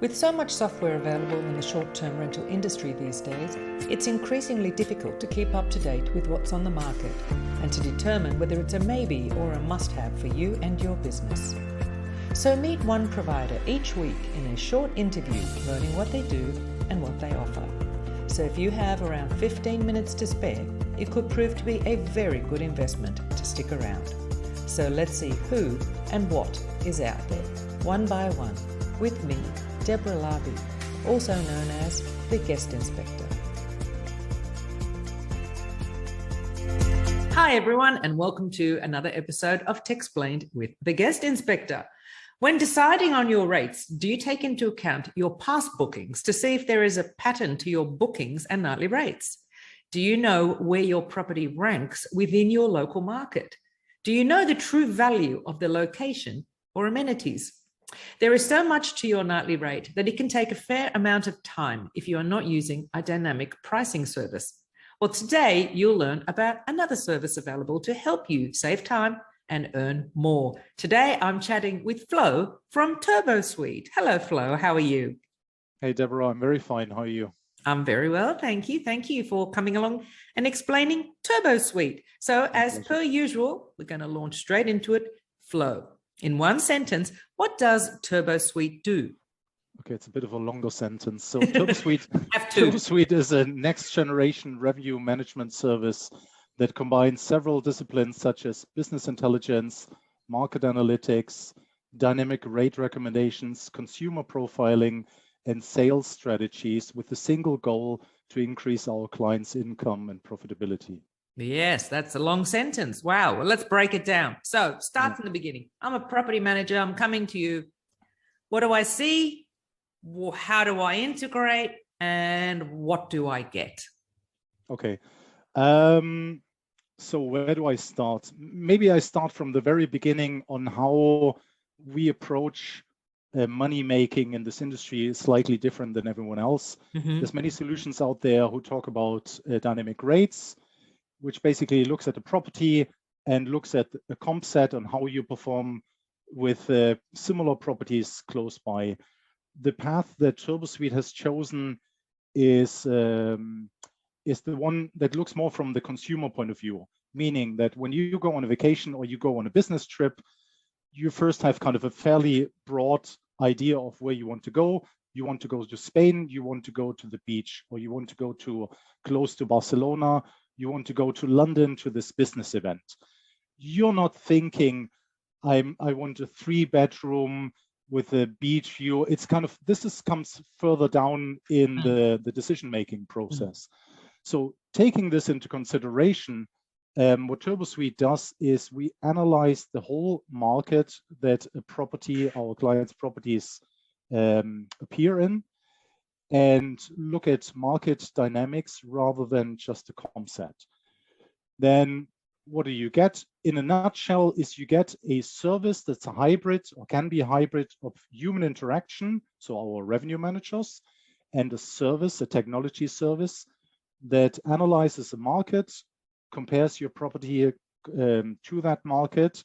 With so much software available in the short-term rental industry these days, it's increasingly difficult to keep up to date with what's on the market and to determine whether it's a maybe or a must-have for you and your business. So meet one provider each week in a short interview, learning what they do and what they offer. So if you have around 15 minutes to spare, it could prove to be a very good investment to stick around. So let's see who and what is out there, one by one, with me, Deborah Larby, also known as the Guest Inspector. Hi everyone, and welcome to another episode of Techsplained with the Guest Inspector. When deciding on your rates, do you take into account your past bookings to see if there is a pattern to your bookings and nightly rates? Do you know where your property ranks within your local market? Do you know the true value of the location or amenities? There is so much to your nightly rate that it can take a fair amount of time if you are not using a dynamic pricing service. Well, today you'll learn about another service available to help you save time and earn more. Today I'm chatting with Flo from Turbosuite. Hello, Flo. How are you? Hey, Deborah. I'm very fine. How are you? I'm very well, thank you. Thank you for coming along and explaining Turbosuite. So as per usual, we're going to launch straight into it. Flo, in one sentence, what does Turbosuite do? Okay, it's a bit of a longer sentence. So Turbosuite is a next generation revenue management service that combines several disciplines such as business intelligence, market analytics, dynamic rate recommendations, consumer profiling, and sales strategies with the single goal to increase our clients' income and profitability. Yes, that's a long sentence. Wow. Well, let's break it down. So start from the beginning. I'm a property manager. I'm coming to you. What do I see? How do I integrate? And what do I get? Okay. So where do I start? Maybe I start from the very beginning on how we approach money making in this industry is slightly different than everyone else. There's many solutions out there who talk about dynamic rates, which basically looks at the property and looks at a comp set on how you perform with similar properties close by. The path that Turbosuite has chosen is the one that looks more from the consumer point of view, meaning that when you go on a vacation or you go on a business trip, you first have kind of a fairly broad idea of where you want to go. You want to go to Spain, you want to go to the beach, or you want to go to close to Barcelona, you want to go to London to this business event. You're not thinking, I want a 3-bedroom with a beach view. It's kind of, comes further down in the decision-making process. So taking this into consideration, what Turbosuite does is we analyze the whole market that our clients' properties appear in, and look at market dynamics rather than just a comp set. Then what do you get? In a nutshell, is you get a service that's a hybrid or can be a hybrid of human interaction, so our revenue managers, and a technology service that analyzes the market, compares your property to that market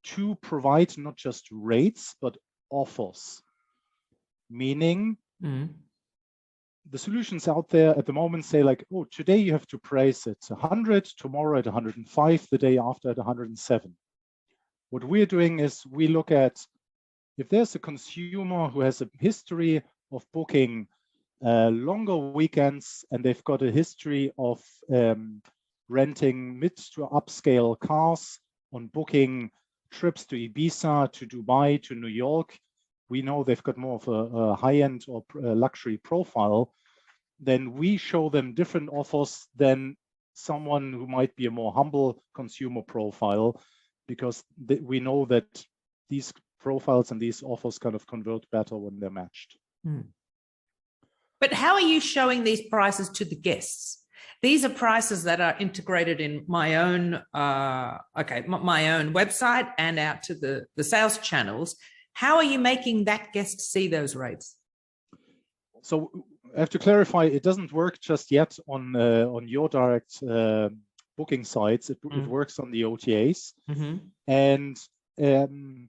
to provide not just rates, but offers. Meaning, the solutions out there at the moment say like, oh, today you have to price at 100, tomorrow at 105, the day after at 107. What we're doing is we look at if there's a consumer who has a history of booking longer weekends and they've got a history of renting mid to upscale cars, on booking trips to Ibiza, to Dubai, to New York, we know they've got more of a high-end or luxury profile, then we show them different offers than someone who might be a more humble consumer profile, because we know that these profiles and these offers kind of convert better when they're matched. But how are you showing these prices to the guests? These are prices that are integrated in my own website and out to the sales channels. How are you making that guest see those rates? So I have to clarify, it doesn't work just yet on your direct booking sites. It works on the OTAs. And the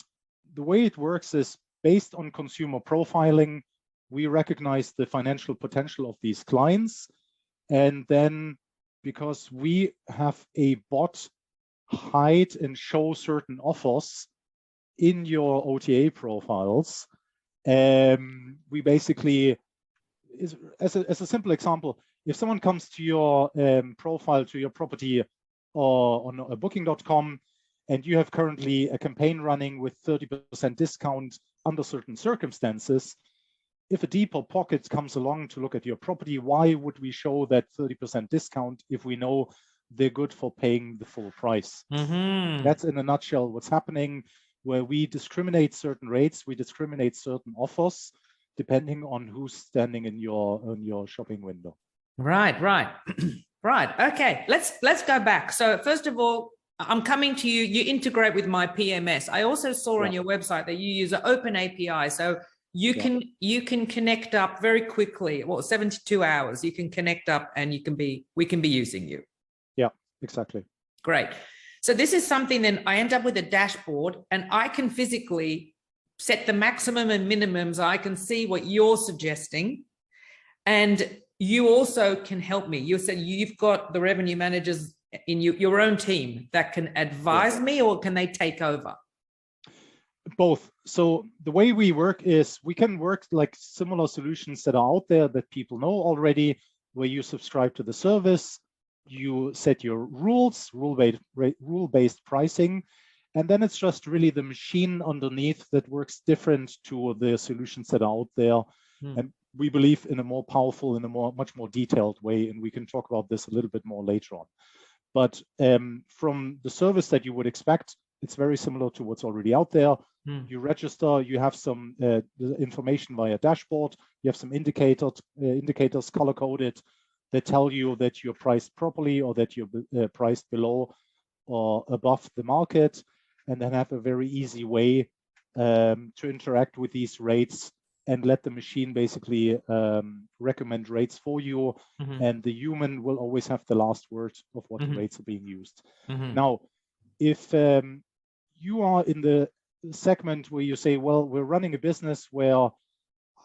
way it works is based on consumer profiling. we recognize the financial potential of these clients. And then because we have a bot hide and show certain offers in your OTA profiles, we basically, as a simple example, if someone comes to your profile, to your property or on booking.com, and you have currently a campaign running with 30% discount under certain circumstances, if a Depot Pocket comes along to look at your property, why would we show that 30% discount if we know they're good for paying the full price? That's in a nutshell what's happening, where we discriminate certain rates, we discriminate certain offers, depending on who's standing in your shopping window. Right. Right. Okay. Let's go back. So first of all, I'm coming to you. You integrate with my PMS. I also saw on your website that you use an open API. So you can connect up very quickly. Well, 72 hours. You can connect up, and we can be using you. Yeah, exactly. Great. So this is something. Then I end up with a dashboard, and I can physically set the maximum and minimums. I can see what you're suggesting, and you also can help me. You said you've got the revenue managers in your own team that can advise me, or can they take over? Both. So the way we work is we can work like similar solutions that are out there that people know already, where you subscribe to the service, you set your rules, rule-based pricing, and then it's just really the machine underneath that works different to the solutions that are out there. And we believe in a more powerful, in a much more detailed way, and we can talk about this a little bit more later on. But from the service that you would expect, it's very similar to what's already out there. You register, you have some information via dashboard, you have some indicators color-coded that tell you that you're priced properly or that you're priced below or above the market, and then have a very easy way to interact with these rates and let the machine basically recommend rates for you. And the human will always have the last word of what rates are being used. Now, if you are in the segment where you say, well, we're running a business where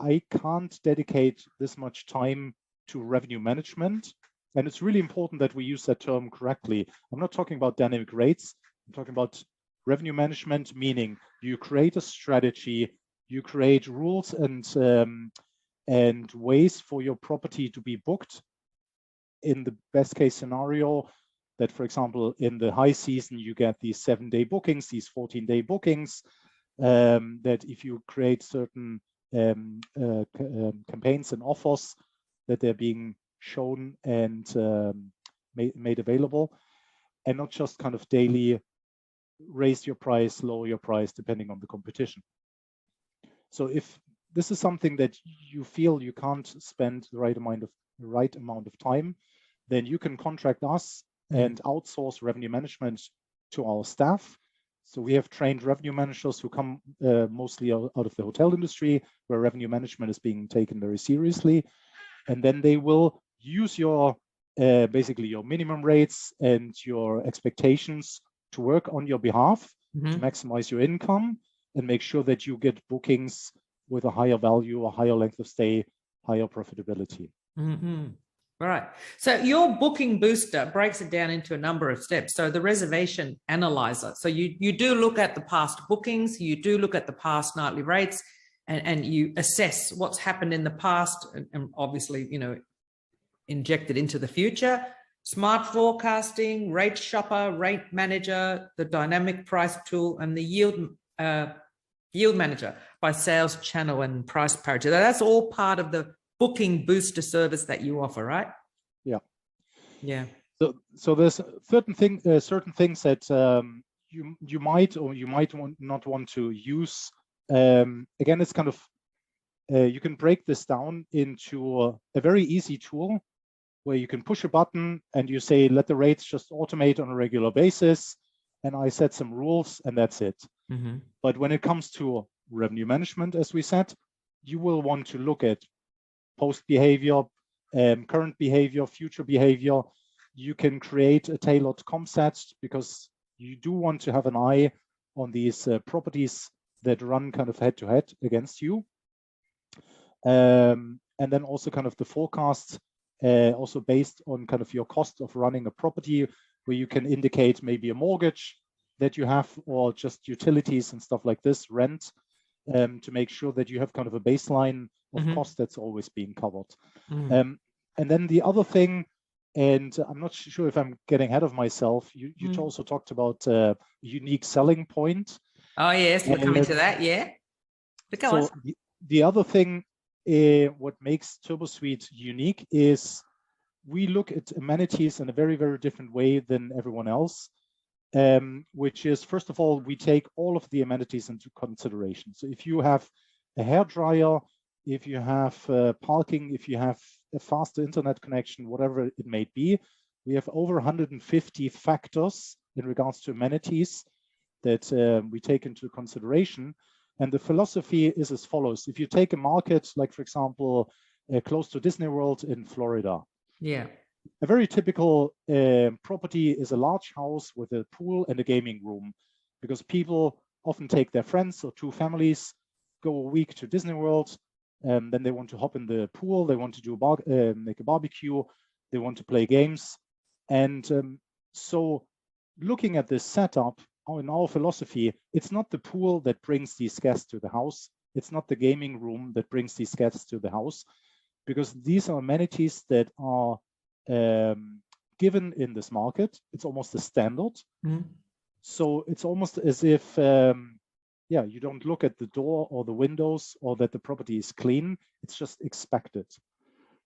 I can't dedicate this much time to revenue management, and it's really important that we use that term correctly. I'm not talking about dynamic rates. I'm talking about revenue management, meaning you create a strategy, you create rules and ways for your property to be booked in the best case scenario, that, for example, in the high season, you get these 7-day bookings, these 14-day bookings, that if you create certain campaigns and offers, that they're being shown and made available, and not just kind of daily raise your price, lower your price, depending on the competition. So if this is something that you feel you can't spend the right amount of time, then you can contract us and outsource revenue management to our staff. So we have trained revenue managers who come mostly out of the hotel industry, where revenue management is being taken very seriously. And then they will use your basically your minimum rates and your expectations to work on your behalf to maximize your income and make sure that you get bookings with a higher value, a higher length of stay, higher profitability. All right. So your booking booster breaks it down into a number of steps. So the reservation analyzer. So you do look at the past bookings, you do look at the past nightly rates, and you assess what's happened in the past, and obviously, inject it into the future. Smart forecasting, rate shopper, rate manager, the dynamic price tool, and the yield manager by sales channel and price parity. That's all part of the booking booster service that you offer, right? Yeah. So there's certain things that you might or you might not want to use. Again, it's kind of you can break this down into a very easy tool where you can push a button and you say, let the rates just automate on a regular basis, and I set some rules, and that's it. But when it comes to revenue management, as we said, you will want to look at post behavior, current behavior, future behavior. You can create a tailored comp set because you do want to have an eye on these properties that run kind of head to head against you. And then also kind of the forecasts, also based on kind of your cost of running a property, where you can indicate maybe a mortgage that you have, or just utilities and stuff like this, rent, to make sure that you have kind of a baseline of cost that's always being covered. And then the other thing, and I'm not sure if I'm getting ahead of myself, you also talked about a unique selling point. Oh, yes, we're coming to that, yeah. But go on. The other thing, what makes Turbosuite unique is we look at amenities in a very, very different way than everyone else, which is, first of all, we take all of the amenities into consideration. So if you have a hairdryer, if you have parking, if you have a faster internet connection, whatever it may be, we have over 150 factors in regards to amenities that we take into consideration. And the philosophy is as follows. If you take a market, like, for example, close to Disney World in Florida. Yeah. A very typical property is a large house with a pool and a gaming room, because people often take their friends or two families, go a week to Disney World, and then they want to hop in the pool, they want to do make a barbecue, they want to play games. And so looking at this setup, in our philosophy, it's not the pool that brings these guests to the house. It's not the gaming room that brings these guests to the house, because these are amenities that are given in this market. It's almost a standard. So it's almost as if, you don't look at the door or the windows or that the property is clean. It's just expected.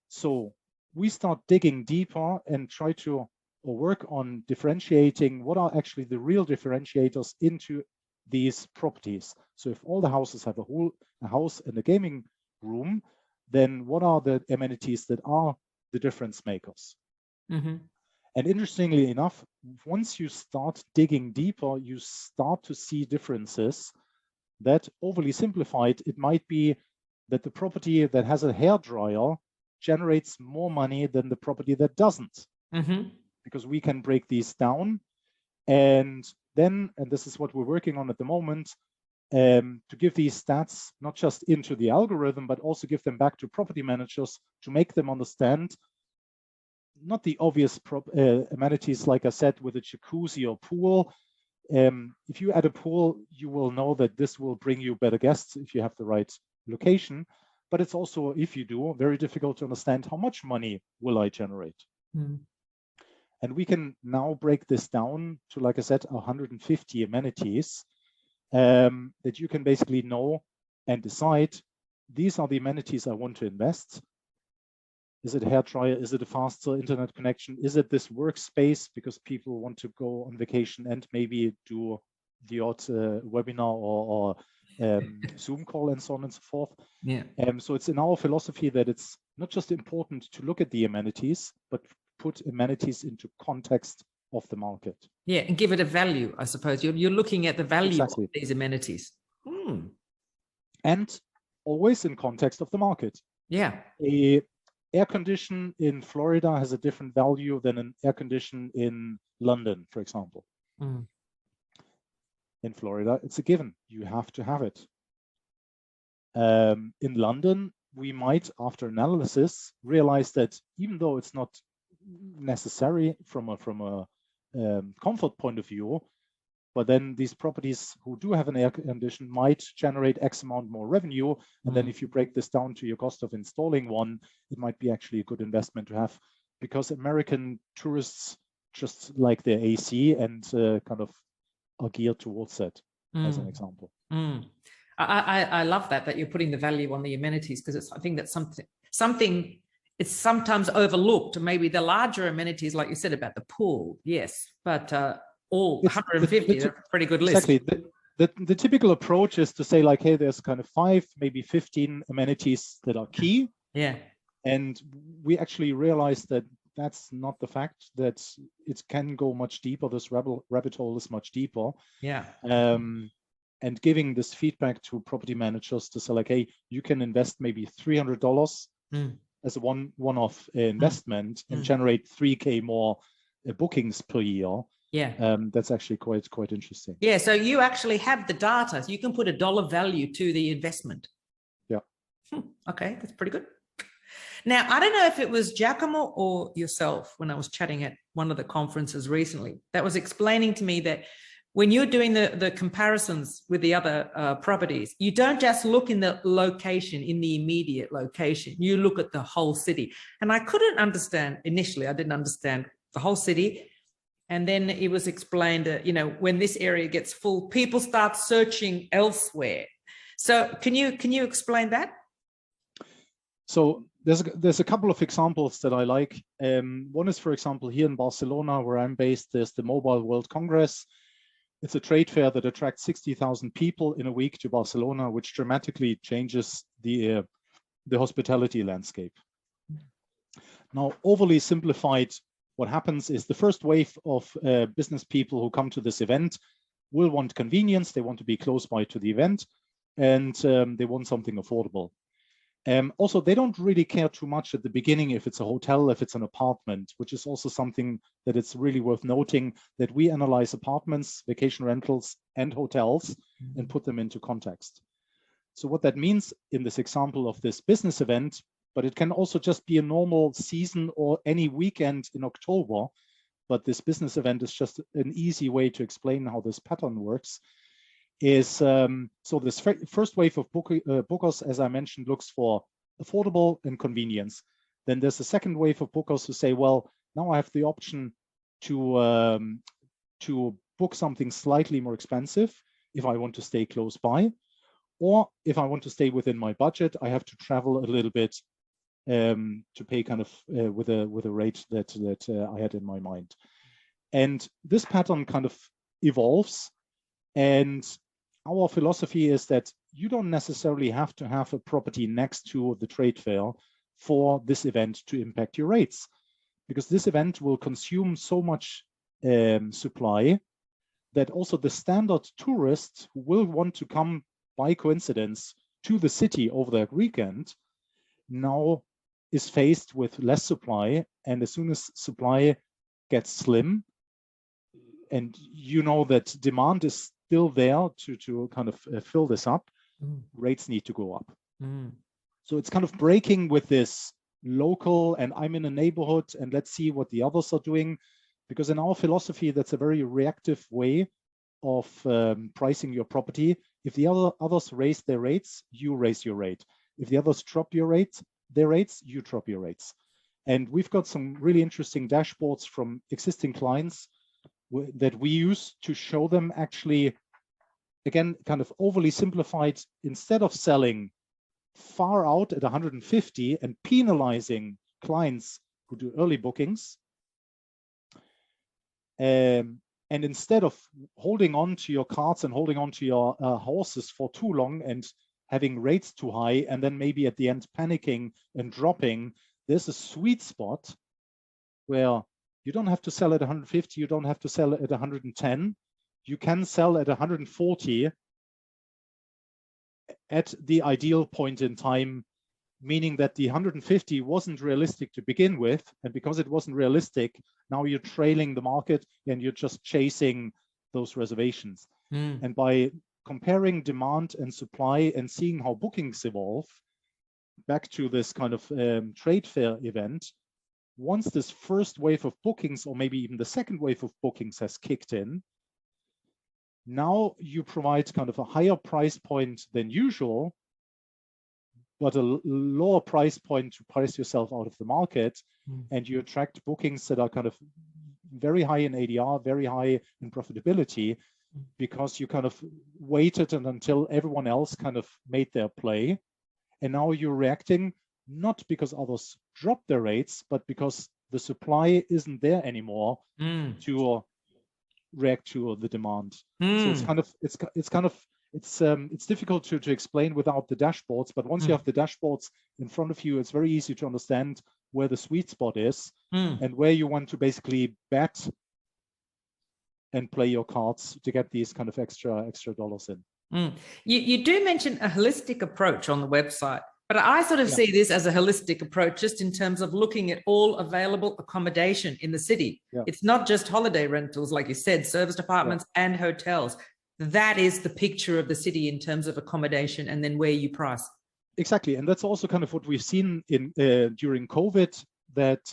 So we start digging deeper and try to work on differentiating what are actually the real differentiators into these properties. So if all the houses have a house and a gaming room, then what are the amenities that are the difference makers? And interestingly enough, once you start digging deeper, you start to see differences that, overly simplified, it might be that the property that has a hairdryer generates more money than the property that doesn't. Because we can break these down, and then, and this is what we're working on at the moment, to give these stats not just into the algorithm, but also give them back to property managers to make them understand not the obvious amenities, like I said, with a jacuzzi or pool. If you add a pool, you will know that this will bring you better guests if you have the right location. But it's also, if you do, very difficult to understand how much money will I generate. And we can now break this down to, like I said, 150 amenities that you can basically know and decide, these are the amenities I want to invest. Is it a hairdryer? Is it a faster internet connection? Is it this workspace because people want to go on vacation and maybe do the odd webinar or Zoom call and so on and so forth? So it's in our philosophy that it's not just important to look at the amenities, but put amenities into context of the market. Yeah, and give it a value, I suppose. You're looking at the value of these amenities. And always in context of the market. Yeah. A air condition in Florida has a different value than an air condition in London, for example. In Florida, it's a given. You have to have it. In London, we might, after analysis, realize that even though it's not necessary from a comfort point of view, but then these properties who do have an air condition might generate X amount more revenue. And then if you break this down to your cost of installing one, it might be actually a good investment to have, because American tourists just like their AC and kind of are geared towards that, as an example. I love that you're putting the value on the amenities, because I think that's something it's sometimes overlooked. Maybe the larger amenities, like you said about the pool, yes, but all 150, that's a pretty good list. Exactly. The typical approach is to say, like, hey, there's kind of 5, maybe 15 amenities that are key. Yeah. And we actually realized that that's not the fact, that it can go much deeper. This rabbit hole is much deeper. Yeah. And giving this feedback to property managers to say, like, hey, you can invest maybe $300 as a one-off investment and generate 3K more bookings per year. Yeah. That's actually quite interesting. Yeah. So you actually have the data. So you can put a dollar value to the investment. Yeah. Okay, that's pretty good. Now, I don't know if it was Giacomo or yourself when I was chatting at one of the conferences recently that was explaining to me that when you're doing the comparisons with the other properties, you don't just look in the location, in the immediate location, you look at the whole city. And I couldn't understand, initially, I didn't understand the whole city. And then it was explained, when this area gets full, people start searching elsewhere. So can you explain that? So there's a couple of examples that I like. One is, for example, here in Barcelona, where I'm based, there's the Mobile World Congress. It's a trade fair that attracts 60,000 people in a week to Barcelona, which dramatically changes the hospitality landscape. Now, overly simplified, what happens is the first wave of business people who come to this event will want convenience. They want to be close by to the event, and they want something affordable. Also, they don't really care too much at the beginning if it's a hotel, if it's an apartment, which is also something that it's really worth noting, that we analyze apartments, vacation rentals, and hotels and put them into context. So what that means in this example of this business event, but it can also just be a normal season or any weekend in October, but this business event is just an easy way to explain how this pattern works. Is so this first wave of bookers, as I mentioned, looks for affordable and convenience. Then there's a second wave of bookers who say, well, now I have the option to book something slightly more expensive if I want to stay close by, or if I want to stay within my budget, I have to travel a little bit to pay kind of with a rate that I had in my mind. And this pattern kind of evolves. And our philosophy is that you don't necessarily have to have a property next to the trade fair for this event to impact your rates, because this event will consume so much supply that also the standard tourist who will want to come by coincidence to the city over that weekend now is faced with less supply. And as soon as supply gets slim, and you know that demand is still there to kind of fill this up, rates need to go up. So it's kind of breaking with this local, and I'm in a neighborhood and let's see what the others are doing, because in our philosophy, that's a very reactive way of pricing your property. If the others raise their rates, you raise your rate. If the others drop their rates, you drop your rates. And we've got some really interesting dashboards from existing clients that we use to show them actually, again, kind of overly simplified, instead of selling far out at 150 and penalizing clients who do early bookings, and instead of holding on to your cards and holding on to your horses for too long and having rates too high, and then maybe at the end panicking and dropping, there's a sweet spot where you don't have to sell at 150, you don't have to sell at 110. You can sell at 140 at the ideal point in time, meaning that the 150 wasn't realistic to begin with. And because it wasn't realistic, now you're trailing the market and you're just chasing those reservations. And by comparing demand and supply and seeing how bookings evolve, back to this kind of trade fair event, once this first wave of bookings, or maybe even the second wave of bookings, has kicked in, now you provide kind of a higher price point than usual, but a lower price point to price yourself out of the market, and you attract bookings that are kind of very high in ADR, very high in profitability, because you kind of waited until everyone else kind of made their play, and now you're reacting not because others dropped their rates, but because the supply isn't there anymore to react to the demand. So it's difficult to explain without the dashboards, but once you have the dashboards in front of you, it's very easy to understand where the sweet spot is and where you want to basically bet and play your cards to get these kind of extra dollars in. You do mention a holistic approach on the website. But I sort of see this as a holistic approach, just in terms of looking at all available accommodation in the city. It's not just holiday rentals, like you said, serviced apartments and hotels. That is the picture of the city in terms of accommodation and then where you price. Exactly, and that's also kind of what we've seen in during COVID, that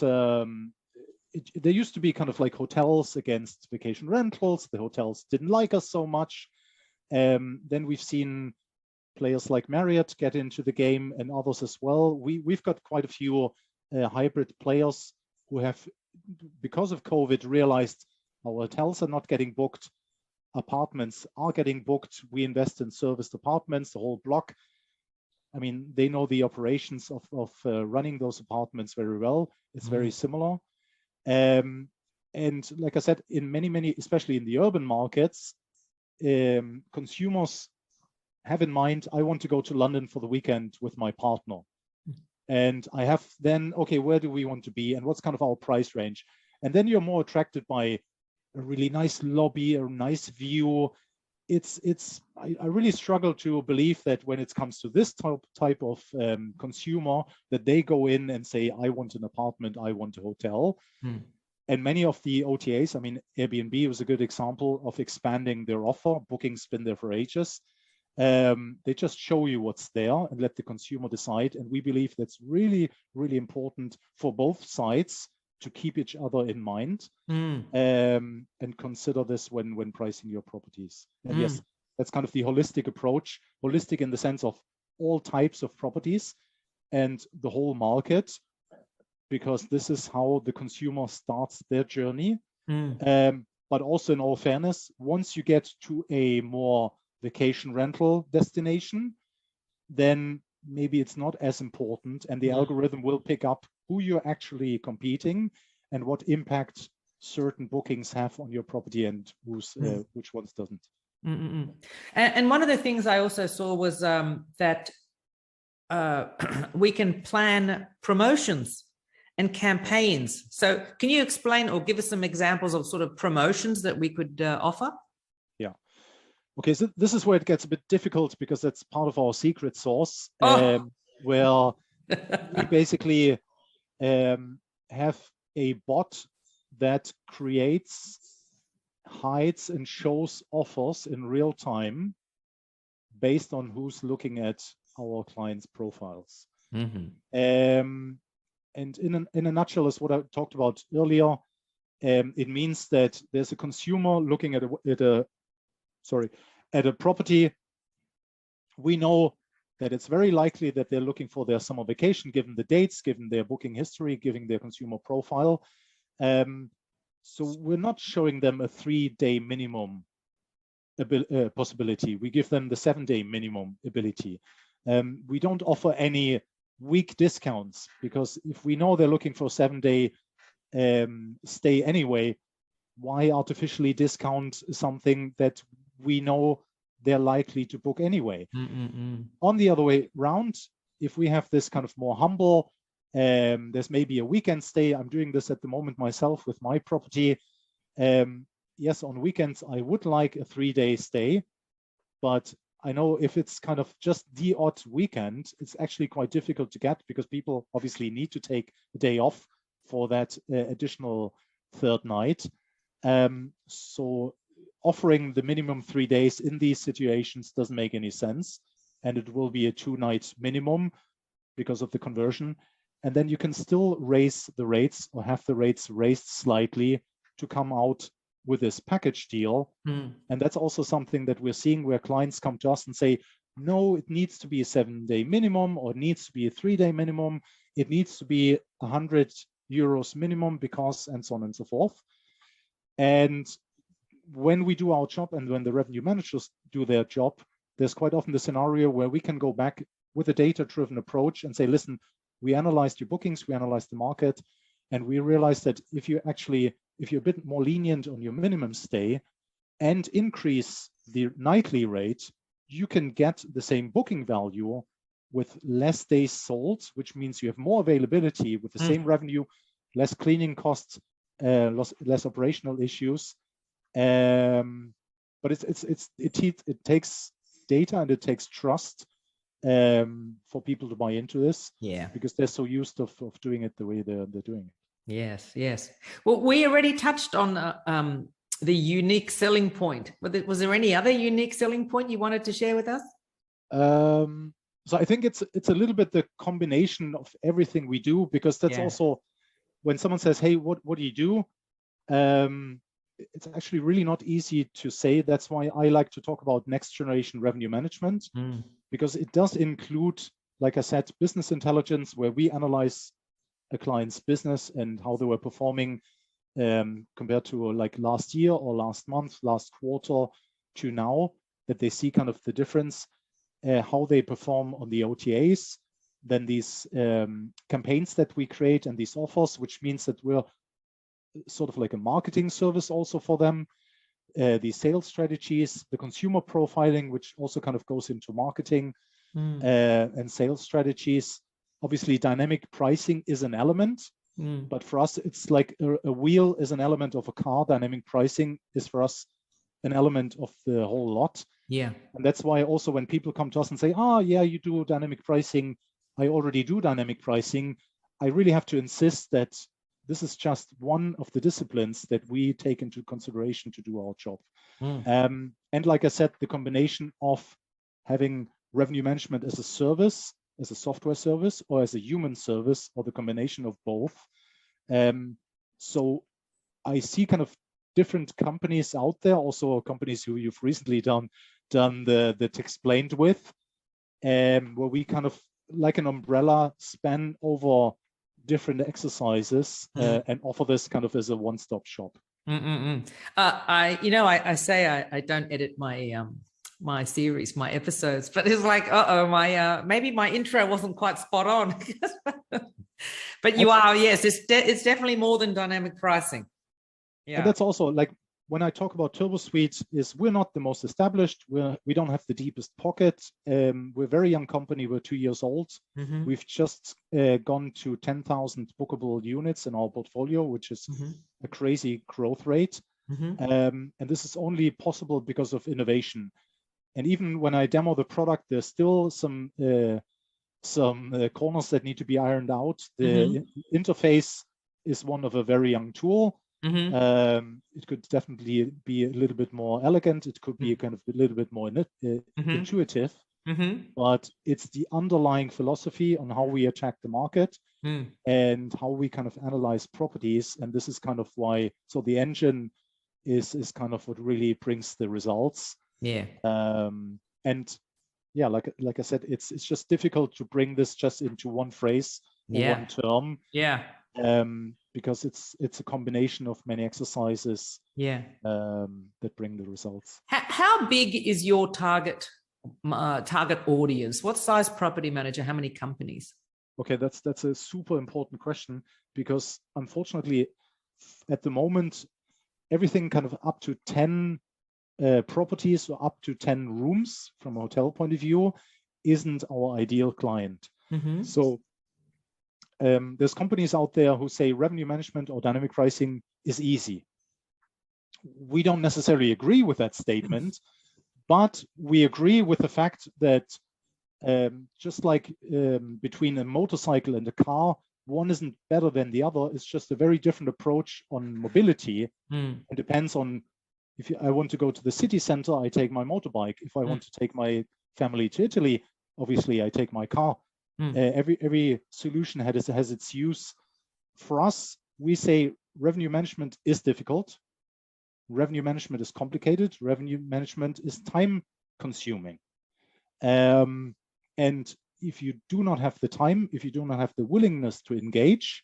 there used to be kind of like hotels against vacation rentals. The hotels didn't like us so much. Then we've seen players like Marriott get into the game and others as well. We've got quite a few hybrid players who have, because of COVID, realized our hotels are not getting booked, apartments are getting booked. We invest in serviced apartments, the whole block. I mean, they know the operations of running those apartments very well. It's very similar. And like I said, in many, especially in the urban markets, consumers have in mind, I want to go to London for the weekend with my partner. And I have then, okay, where do we want to be? And what's kind of our price range? And then you're more attracted by a really nice lobby, a nice view. I really struggle to believe that when it comes to this type of consumer, that they go in and say, I want an apartment, I want a hotel. And many of the OTAs, I mean, Airbnb was a good example of expanding their offer. Booking's been there for ages. They just show you what's there and let the consumer decide. And we believe that's really, really important for both sides to keep each other in mind and consider this when pricing your properties. And yes, that's kind of the holistic approach, holistic in the sense of all types of properties and the whole market, because this is how the consumer starts their journey. But also, in all fairness, once you get to a more vacation rental destination, then maybe it's not as important, and the algorithm will pick up who you're actually competing and what impact certain bookings have on your property and which ones doesn't. And one of the things I also saw was that we can plan promotions and campaigns. So can you explain or give us some examples of sort of promotions that we could offer? Yeah. Okay, so this is where it gets a bit difficult, because that's part of our secret sauce, where we basically have a bot that creates, hides, and shows offers in real time based on who's looking at our clients' profiles. And in a nutshell, is what I talked about earlier. It means that there's a consumer looking at a property. We know that it's very likely that they're looking for their summer vacation, given the dates, given their booking history, given their consumer profile. So we're not showing them a 3-day minimum possibility. We give them the 7-day minimum ability. We don't offer any week discounts, because if we know they're looking for a 7-day stay anyway, why artificially discount something that we know they're likely to book anyway? On the other way around, if we have this kind of more humble, there's maybe a weekend stay. I'm doing this at the moment myself with my property. Yes, on weekends, I would like a 3-day stay, but I know if it's kind of just the odd weekend, it's actually quite difficult to get, because people obviously need to take a day off for that additional third night. So offering the minimum 3 days in these situations doesn't make any sense, and it will be a 2-night minimum because of the conversion. And then you can still raise the rates or have the rates raised slightly to come out with this package deal. And that's also something that we're seeing, where clients come to us and say, no, it needs to be a 7-day minimum, or it needs to be a 3-day minimum. It needs to be €100 minimum, because, and so on and so forth. And when we do our job and when the revenue managers do their job, there's quite often the scenario where we can go back with a data-driven approach and say, listen, we analyzed your bookings, we analyzed the market, and we realized that if you're a bit more lenient on your minimum stay and increase the nightly rate, you can get the same booking value with less days sold, which means you have more availability with the same revenue, less cleaning costs, less operational issues. But it takes data and it takes trust for people to buy into this, because they're so used of doing it the way they're doing it. Yes. Well, we already touched on the unique selling point. Was there any other unique selling point you wanted to share with us? So I think it's a little bit the combination of everything we do, because that's also when someone says, hey, what do you do? It's actually really not easy to say. That's why I like to talk about next generation revenue management, because it does include, like I said, business intelligence, where we analyze a client's business and how they were performing compared to like last year or last month, last quarter to now, that they see kind of the difference, how they perform on the OTAs, then these campaigns that we create and these offers, which means that we're sort of like a marketing service also for them, the sales strategies, the consumer profiling, which also kind of goes into marketing and sales strategies. Obviously, dynamic pricing is an element, but for us, it's like a wheel is an element of a car. Dynamic pricing is for us an element of the whole lot. Yeah. And that's why also when people come to us and say, oh, yeah, you do dynamic pricing, I already do dynamic pricing, I really have to insist that this is just one of the disciplines that we take into consideration to do our job. And like I said, the combination of having revenue management as a service, as a software service, or as a human service, or the combination of both. So I see kind of different companies out there, also companies who you've recently done the Techsplained with, where we kind of like an umbrella span over different exercises and offer this kind of as a one-stop shop. I say I don't edit my my series, my episodes, but it's like, my maybe my intro wasn't quite spot on. But you are, yes, it's definitely more than dynamic pricing. Yeah. And that's also like when I talk about Turbosuite, is we're not the most established. We don't have the deepest pocket. We're a very young company. We're 2 years old. We've just gone to 10,000 bookable units in our portfolio, which is a crazy growth rate. And this is only possible because of innovation. And even when I demo the product, there's still some corners that need to be ironed out. The interface is one of a very young tool. It could definitely be a little bit more elegant. It could be kind of a little bit more intuitive, but it's the underlying philosophy on how we attack the market and how we kind of analyze properties. And this is kind of why, so the engine is kind of what really brings the results. Yeah. And yeah, like I said, it's just difficult to bring this just into one phrase or one term. Yeah. Because it's a combination of many exercises that bring the results. How big is your target audience? What size property manager? How many companies? Okay, that's a super important question, because unfortunately, at the moment, everything kind of up to 10 properties or up to 10 rooms from a hotel point of view isn't our ideal client. So there's companies out there who say revenue management or dynamic pricing is easy. We don't necessarily agree with that statement, but we agree with the fact that just like between a motorcycle and a car, one isn't better than the other. It's just a very different approach on mobility. It depends on, if I want to go to the city center, I take my motorbike. If I want to take my family to Italy, obviously I take my car. Every solution has its use. For us, we say revenue management is difficult. Revenue management is complicated. Revenue management is time consuming. And if you do not have the time, if you do not have the willingness to engage,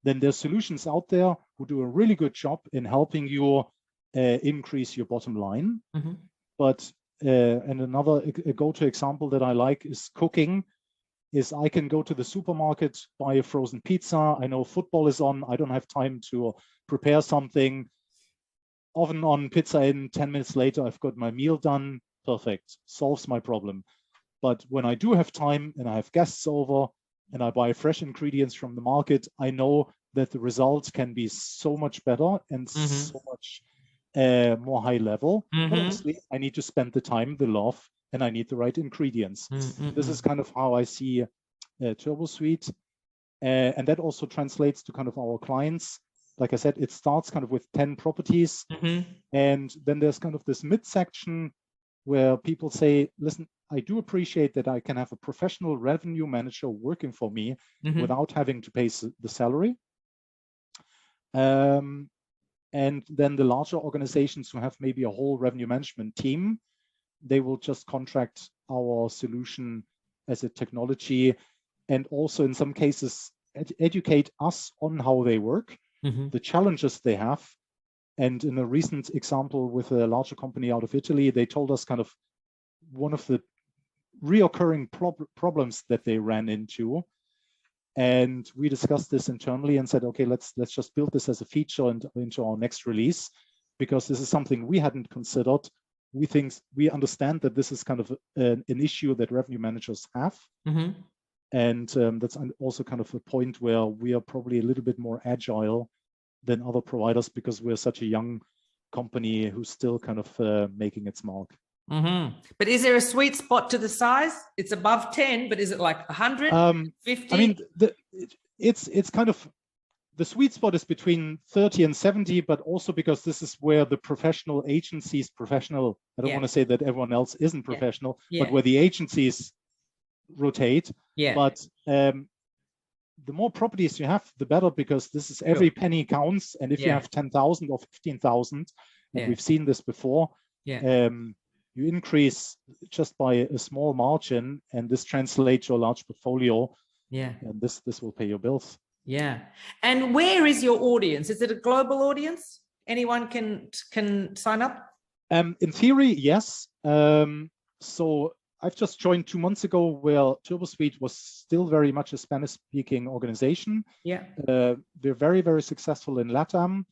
then there's solutions out there who do a really good job in helping you increase your bottom line. But and another go-to example that I like is cooking. Is I can go to the supermarket, buy a frozen pizza. I know football is on. I don't have time to prepare something. Oven on, pizza in, 10 minutes later, I've got my meal done. Perfect. Solves my problem. But when I do have time and I have guests over and I buy fresh ingredients from the market, I know that the results can be so much better and so much more high level. Obviously, I need to spend the time, the love, and I need the right ingredients. This is kind of how I see Turbosuite. And that also translates to kind of our clients. Like I said, it starts kind of with 10 properties. And then there's kind of this midsection where people say, listen, I do appreciate that I can have a professional revenue manager working for me without having to pay the salary. And then the larger organizations who have maybe a whole revenue management team, they will just contract our solution as a technology, and also in some cases educate us on how they work, the challenges they have. And in a recent example with a larger company out of Italy, they told us kind of one of the reoccurring problems that they ran into. And we discussed this internally and said, okay, let's just build this as a feature into our next release, because this is something we hadn't considered. We understand that this is kind of an issue that revenue managers have. And that's also kind of a point where we are probably a little bit more agile than other providers, because we're such a young company who's still kind of making its mark. But is there a sweet spot to the size? It's above 10, but is it like 100, 50? I mean, it's kind of, the sweet spot is between 30 and 70, but also because this is where the professional agencies, I don't want to say that everyone else isn't professional, but where the agencies rotate. But the more properties you have, the better, because this is every penny counts. And if you have 10,000 or 15,000, and we've seen this before, you increase just by a small margin, and this translates to a large portfolio. And this will pay your bills. And where is your audience? Is it a global audience? Anyone can sign up? In theory, yes. So I've just joined 2 months ago, where Turbosuite was still very much a Spanish-speaking organization. They're very, very successful in LATAM.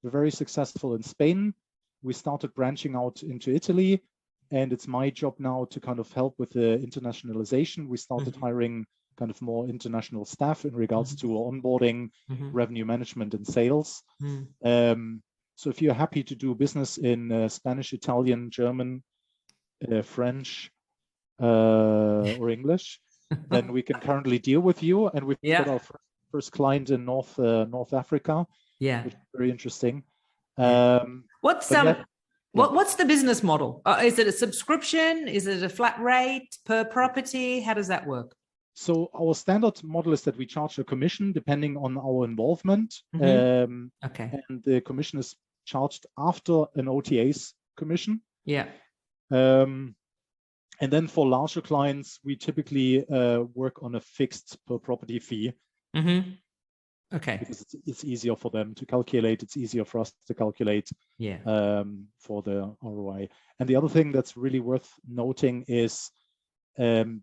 They're very successful in Spain. We started branching out into Italy, and it's my job now to kind of help with the internationalization. We started hiring kind of more international staff in regards to onboarding, revenue management, and sales. So if you're happy to do business in Spanish, Italian, German, French, or English, then we can currently deal with you. And we've got our first client in North Africa, which is very interesting. What's the business model? Is it a subscription? Is it a flat rate per property? How does that work? So our standard model is that we charge a commission depending on our involvement. And the commission is charged after an OTA's commission. And then for larger clients, we typically work on a fixed per property fee. Because it's easier for them to calculate. It's easier for us to calculate for the ROI. And the other thing that's really worth noting is,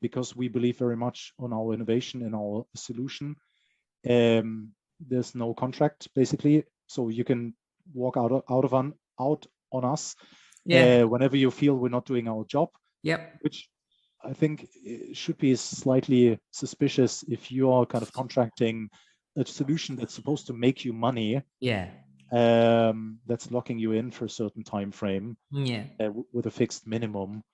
because we believe very much on our innovation and our solution, there's no contract basically, so you can walk out on us whenever you feel we're not doing our job. Which I think should be slightly suspicious if you are kind of contracting a solution that's supposed to make you money. That's locking you in for a certain time frame. With a fixed minimum.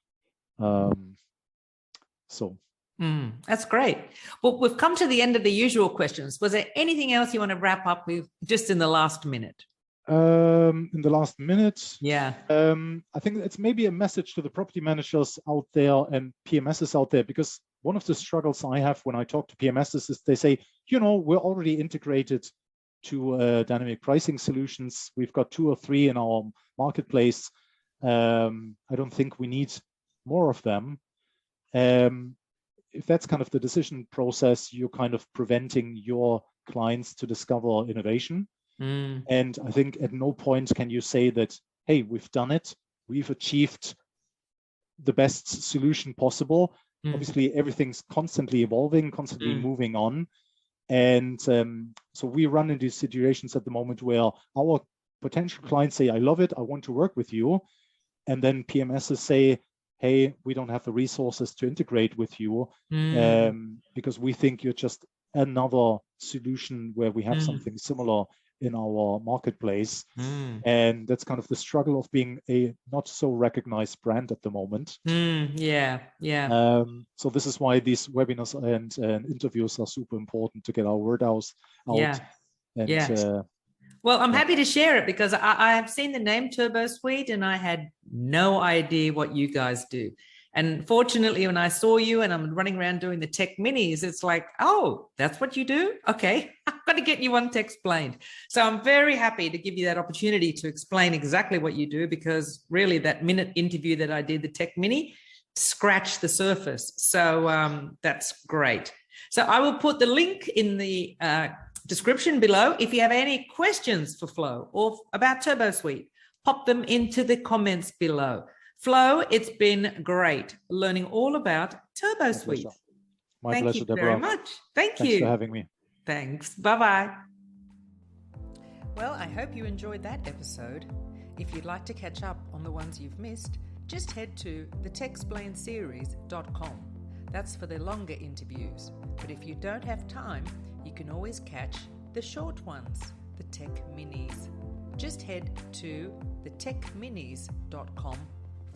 That's great. Well, we've come to the end of the usual questions. Was there anything else you want to wrap up with just in the last minute? In the last minute, I think it's maybe a message to the property managers out there and PMSs out there, because one of the struggles I have when I talk to PMSs is they say, we're already integrated to dynamic pricing solutions. We've got 2 or 3 in our marketplace. I don't think we need more of them. If that's kind of the decision process, you're kind of preventing your clients to discover innovation. And I think at no point can you say that, hey, we've done it. We've achieved the best solution possible. Obviously, everything's constantly evolving, constantly moving on. And so we run into situations at the moment where our potential clients say, I love it, I want to work with you. And then PMSs say, hey, we don't have the resources to integrate with you because we think you're just another solution where we have something similar in our marketplace. And that's kind of the struggle of being a not so recognized brand at the moment. So this is why these webinars and interviews are super important to get our word out. Well, I'm happy to share it, because I have seen the name Turbosuite and I had no idea what you guys do. And fortunately, when I saw you and I'm running around doing the tech minis, it's like, oh, that's what you do? Okay, I've got to get you on Techsplained. So I'm very happy to give you that opportunity to explain exactly what you do, because really that minute interview that I did, the tech mini, scratched the surface. So that's great. So I will put the link in the description below. If you have any questions for Flo or about Turbosuite, pop them into the comments below. Flo, it's been great learning all about Turbosuite. My pleasure, Thank you Deborah. very much. Thanks you. Thanks for having me. Thanks. Bye-bye. Well, I hope you enjoyed that episode. If you'd like to catch up on the ones you've missed, just head to thetechsplainedseries.com. That's for the longer interviews. But if you don't have time, you can always catch the short ones, the Tech Minis. Just head to thetechminis.com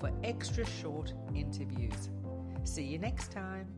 for extra short interviews. See you next time.